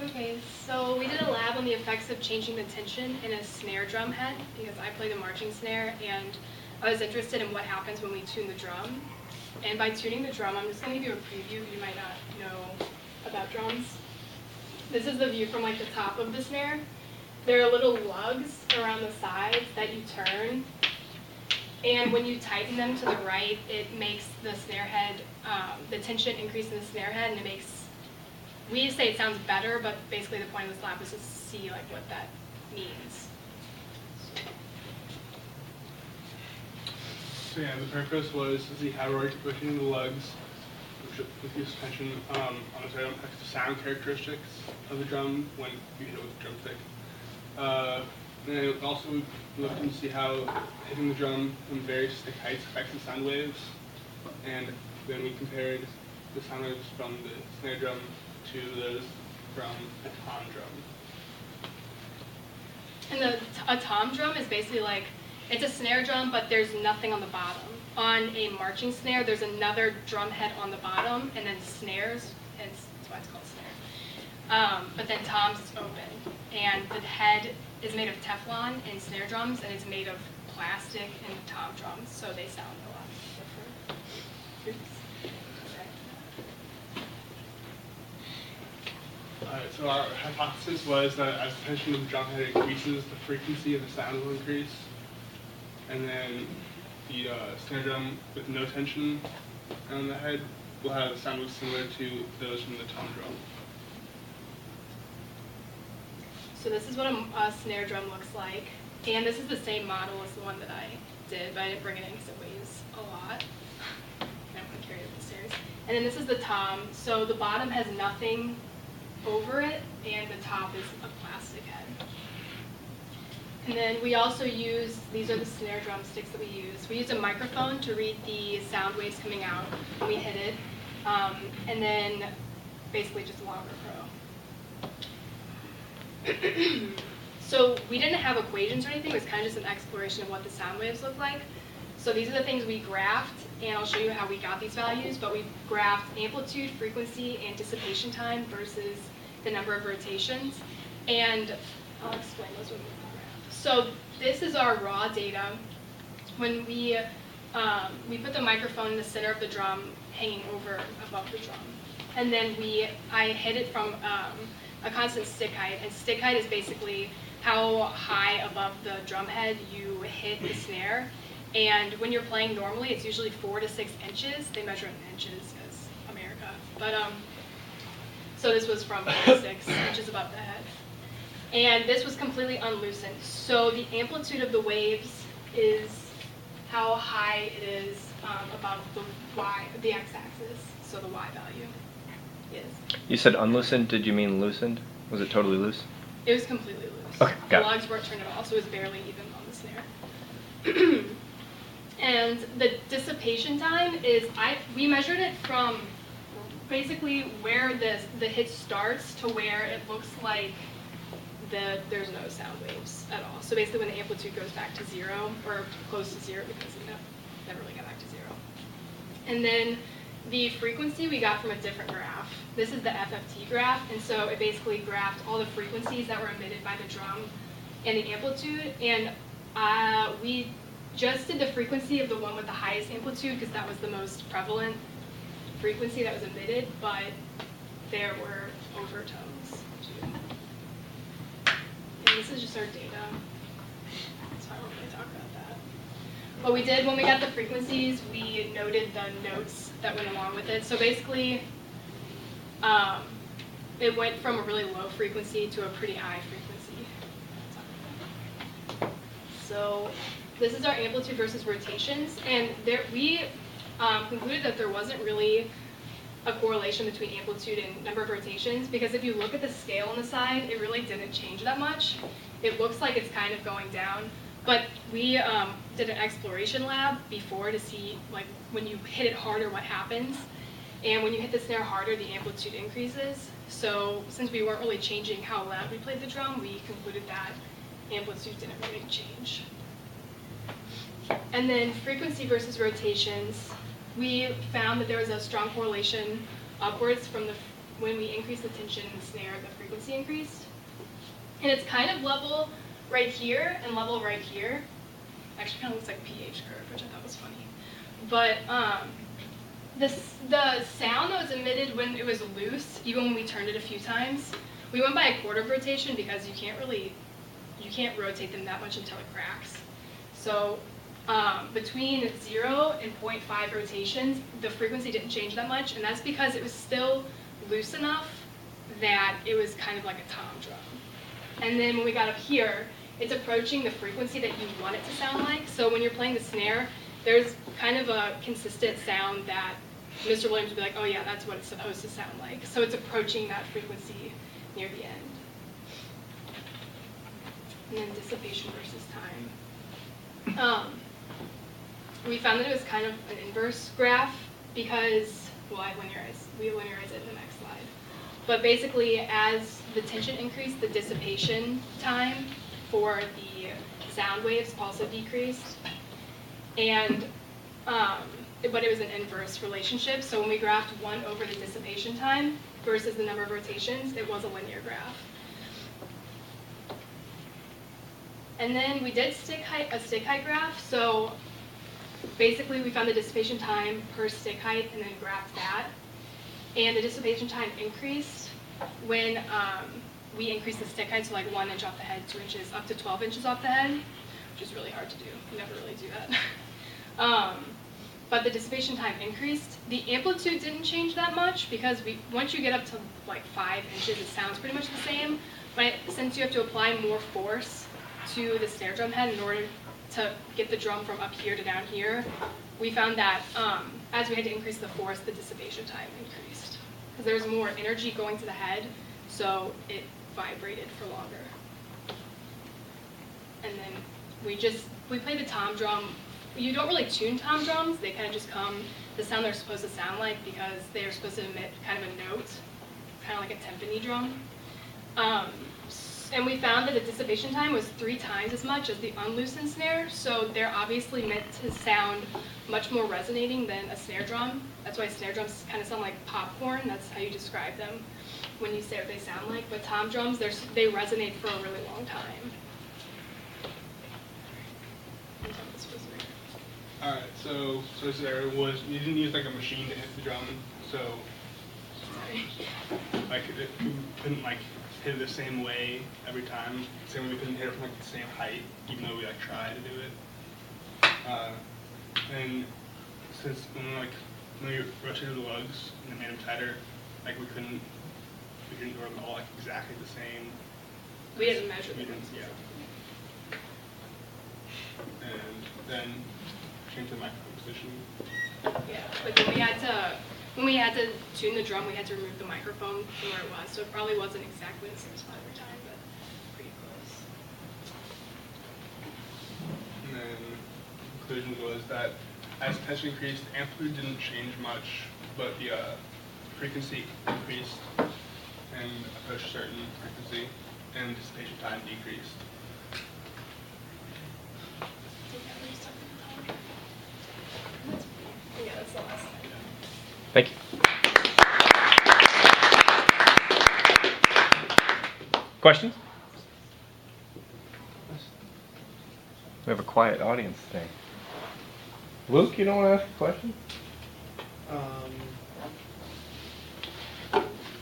Okay, so we did a lab on the effects of changing the tension in a snare drum head because I play the marching snare and I was interested in what happens when we tune the drum. And by tuning the drum, I'm just going to give you a preview. You might not know about drums. This is the view from like the top of the snare. There are little lugs around the sides that you turn. And when you tighten them to the right, it makes the snare head, the tension increase in the snare head, and it makes, we say it sounds better, but basically the point of this lab is to see like what that means. So yeah, the purpose was to see how we're pushing the lugs with this tension on the side affects the sound characteristics of the drum when you hit it with a drumstick. And also we looked to see how hitting the drum from various stick heights affects the sound waves. And then we compared the sound waves from the snare drum to those from a tom drum. And a tom drum is basically like, it's a snare drum, but there's nothing on the bottom. On a marching snare, there's another drum head on the bottom, and then snares, and that's why it's called snare. But then toms is open, and the head is made of Teflon in snare drums, and it's made of plastic in tom drums, so they sound a lot different. Oops. So our hypothesis was that as the tension of the drum head increases, the frequency of the sound will increase. And then the snare drum with no tension on the head will have sound waves similar to those from the tom drum. So this is what a snare drum looks like. And this is the same model as the one that I did, but I didn't bring it in because it weighs a lot. I don't want to carry it up the stairs. And then this is the tom. So the bottom has nothing over it, and the top is a plastic head. And then we also use, these are the snare drumsticks that we use. We used a microphone to read the sound waves coming out when we hit it. And then basically just a longer pro. So we didn't have equations or anything. It was kind of just an exploration of what the sound waves look like. So these are the things we graphed, and I'll show you how we got these values. But we graphed amplitude, frequency, and dissipation time versus the number of rotations. And I'll explain those when we graph. So this is our raw data. When we put the microphone in the center of the drum, hanging over above the drum, and then I hit it from a constant stick height. And stick height is basically how high above the drum head you hit the snare. And when you're playing normally, it's usually 4 to 6 inches. They measure in inches because America. But so this was from 4 to 6 inches above the head. And this was completely unloosened. So the amplitude of the waves is how high it is above the x-axis. So the y value is. You said unloosened. Did you mean loosened? Was it totally loose? It was completely loose. Okay, got it. The lugs weren't turned at all, so it was barely even on the snare. And the dissipation time is, we measured it from basically where the hit starts to where it looks like there's no sound waves at all. So basically when the amplitude goes back to 0, or close to 0, because it never really got back to 0. And then the frequency we got from a different graph. This is the FFT graph, and so it basically graphed all the frequencies that were emitted by the drum and the amplitude. And we just did the frequency of the one with the highest amplitude because that was the most prevalent frequency that was emitted, but there were overtones too. And this is just our data. So I won't really talk about that. What we did when we got the frequencies, we noted the notes that went along with it. So basically, it went from a really low frequency to a pretty high frequency. So this is our amplitude versus rotations, and we concluded that there wasn't really a correlation between amplitude and number of rotations, because if you look at the scale on the side, it really didn't change that much. It looks like it's kind of going down, but we did an exploration lab before to see like when you hit it harder what happens, and when you hit the snare harder the amplitude increases. So since we weren't really changing how loud we played the drum, we concluded that amplitude didn't really change. And then frequency versus rotations, we found that there was a strong correlation upwards from the when we increased the tension in the snare, the frequency increased. And it's kind of level right here and level right here. Actually kind of looks like a pH curve, which I thought was funny. But the sound that was emitted when it was loose, even when we turned it a few times, we went by a quarter of rotation because you can't rotate them that much until it cracks. So between 0 and 0.5 rotations, the frequency didn't change that much, and that's because it was still loose enough that it was kind of like a tom drum. And then when we got up here, it's approaching the frequency that you want it to sound like. So when you're playing the snare, there's kind of a consistent sound that Mr. Williams would be like, oh yeah, that's what it's supposed to sound like. So it's approaching that frequency near the end. And then dissipation versus time. We found that it was kind of an inverse graph because, well, we linearize it in the next slide. But basically, as the tension increased, the dissipation time for the sound waves also decreased. And, but it was an inverse relationship. So when we graphed 1 over the dissipation time versus the number of rotations, it was a linear graph. And then we did a stick height graph. So basically, we found the dissipation time per stick height and then graphed that. And the dissipation time increased when we increased the stick height, so like 1 inch off the head, 2 inches, up to 12 inches off the head, which is really hard to do. You never really do that. But the dissipation time increased. The amplitude didn't change that much because once you get up to like 5 inches, it sounds pretty much the same. But since you have to apply more force to the snare drum head in order to get the drum from up here to down here, we found that as we had to increase the force, the dissipation time increased. Because there was more energy going to the head, so it vibrated for longer. And then we play the tom drum. You don't really tune tom drums, they kind of just come the sound they're supposed to sound like because they're supposed to emit kind of a note, kind of like a timpani drum. And we found that the dissipation time was 3 times as much as the unloosened snare, so they're obviously meant to sound much more resonating than a snare drum. That's why snare drums kind of sound like popcorn. That's how you describe them when you say what they sound like. But tom drums, they resonate for a really long time. Alright, so there was, you didn't use like a machine to hit the drum, so like we couldn't like hit it the same way every time. Same way we couldn't hit it from like the same height, even though we like tried to do it. And since when we rotated the lugs and made them tighter, like we didn't do them all like exactly the same. We didn't measure them. Yeah. And then change the microphone position. Yeah, but then when we had to tune the drum, we had to remove the microphone from where it was, so it probably wasn't exactly the same spot every time, but pretty close. And then conclusion was that as tension increased, amplitude didn't change much, but the frequency increased and approached a certain frequency, and dissipation time decreased. Yeah, that's the last slide. Thank you. Questions? We have a quiet audience today. Luke, you don't want to ask a question?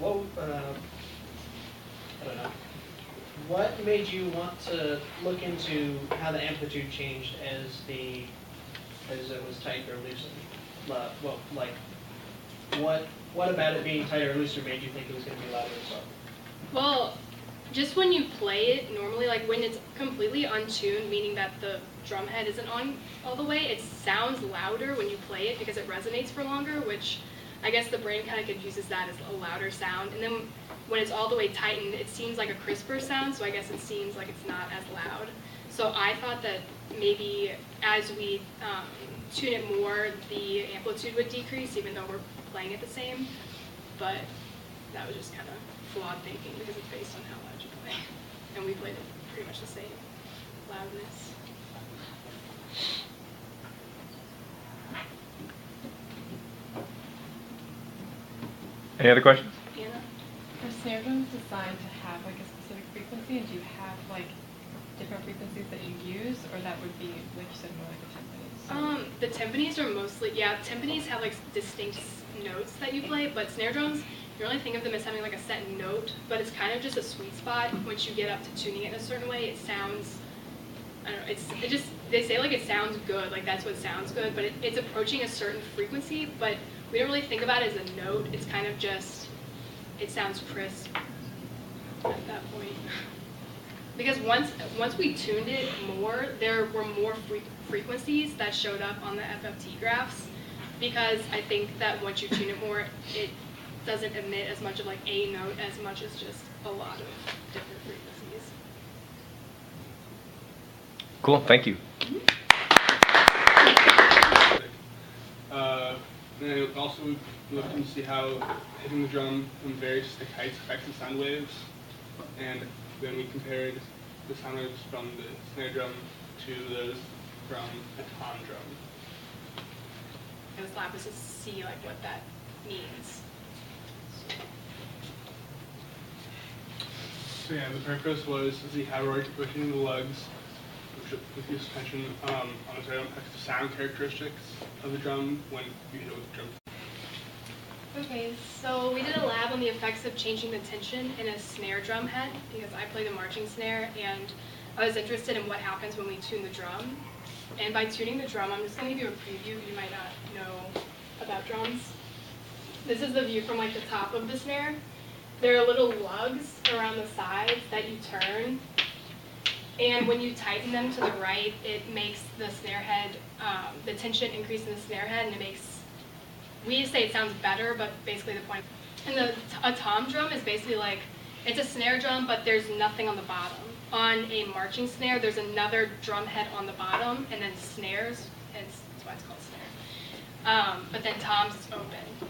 Well, I don't know. What made you want to look into how the amplitude changed as it was tight or loosened? Well, like, what about it being tighter or looser made you think it was going to be louder or softer? Well, just when you play it normally, like when it's completely untuned, meaning that the drum head isn't on all the way, it sounds louder when you play it because it resonates for longer, which I guess the brain kind of confuses that as a louder sound. And then when it's all the way tightened, it seems like a crisper sound, so I guess it seems like it's not as loud. So I thought that maybe as we tune it more, the amplitude would decrease, even though we're playing it the same. But that was just kind of flawed thinking because it's based on how loud you play. And we played it pretty much the same loudness. Any other questions? Anna? snare drums designed to have like a specific frequency, and do you have like different frequencies that you use, or that would be, like you said, more like the timpanis? The timpanis are mostly, yeah, timpanis have like distinct notes that you play, but snare drums, you really think of them as having like a set note, but it's kind of just a sweet spot. Once you get up to tuning it in a certain way, it sounds, I don't know, they say like it sounds good, like that's what sounds good, but it's approaching a certain frequency, but we don't really think about it as a note. It's kind of just, it sounds crisp at that point. Because once we tuned it more, there were more frequencies that showed up on the FFT graphs, because I think that once you tune it more, it doesn't emit as much of like a note as much as just a lot of different frequencies. Cool, thank you. And then also we looked to see how hitting the drum from various distinct heights affects the sound waves, and then we compared the sound waves from the snare drum to those from a tom drum. And this lab was to see like what that means. So yeah, the purpose was to see how pushing the lugs with the suspension on the drum affects the sound characteristics of the drum when you hit it with the drum. Okay, so we did a lab on the effects of changing the tension in a snare drum head, because I play the marching snare, and I was interested in what happens when we tune the drum. And by tuning the drum, I'm just going to give you a preview. You might not know about drums. This is the view from like the top of the snare. There are little lugs around the sides that you turn, and when you tighten them to the right, it makes the snare head, the tension increase in the snare head, and it makes, we say it sounds better, but basically the point. And a tom drum is basically like, it's a snare drum, but there's nothing on the bottom. On a marching snare, there's another drum head on the bottom, and then snares, and that's why it's called snare. But then toms is open.